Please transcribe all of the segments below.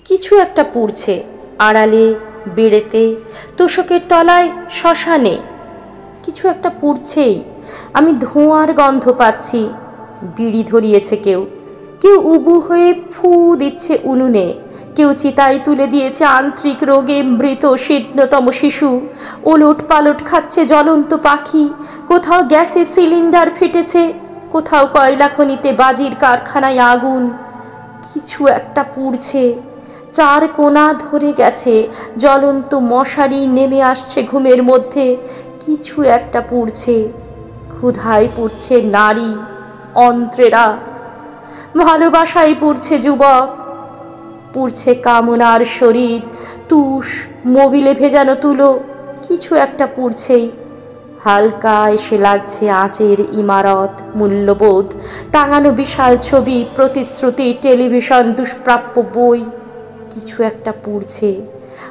কিছু একটা পুড়ছে, আড়ালে, বেড়েতে, তোষকের তলায়, শ্মশানে। কিছু একটা পুড়ছেই। আমি ধোঁয়ার গন্ধ পাচ্ছি। বিড়ি ধরিয়েছে কেউ, কেউ উবু হয়ে ফু দিচ্ছে উনুনে, কেউ চিতায় তুলে দিয়েছে আন্ত্রিক রোগে মৃত শীর্ণতম শিশু, ওলট পালট খাচ্ছে জ্বলন্ত পাখি। কোথাও গ্যাসের সিলিন্ডার ফেটেছে, কোথাও কয়লা খনিতে বাজির কারখানায় আগুন। কিছু একটা পুড়ছে। চার কোণা ধরে গেছে, জ্বলন্ত মশারি নেমে আসছে ঘুমের মধ্যে। কিছু একটা পুড়ছে। ক্ষুধায় পুড়ছে নারী, অন্ত্রেরা। ভালোবাসায় পুড়ছে যুবক, পুড়ছে কামনার শরীর, তুষ, মোবিলে ভেজানো তুলো। কিছু একটা পুড়ছেই। হালকা এসে লাগছে আঁচের ইমারত, মূল্যবোধ, টাঙানো বিশাল ছবি, প্রতিশ্রুতি, টেলিভিশন, দুষ্প্রাপ্য বই। কিছু একটা পুড়ছে।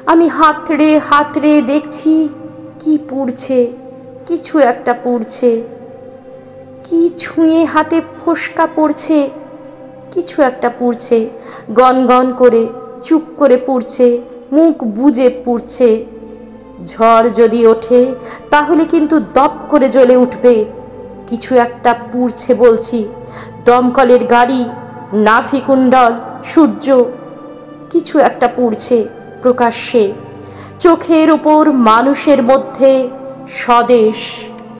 আমি হাতড়ে দেখছি কি পুড়ছে। কিছু একটা পুড়ছে। কি ছুঁয়ে হাতে ফোসকা পড়ছে। কিছু একটা পুড়ছে। গনগন করে, চুপ করে পুড়ছে, মুখ বুজে পুড়ছে। ঝড় যদি ওঠে তাহলে কিন্তু দপ করে জ্বলে উঠবে। কিছু একটা পুড়ছে বলছি। দমকলের গাড়ি, নাভিকুণ্ডল, সূর্য। কিছু একটা পুড়ছে প্রকাশ্যে, চোখের উপর, মানুষের মধ্যে, স্বদেশ।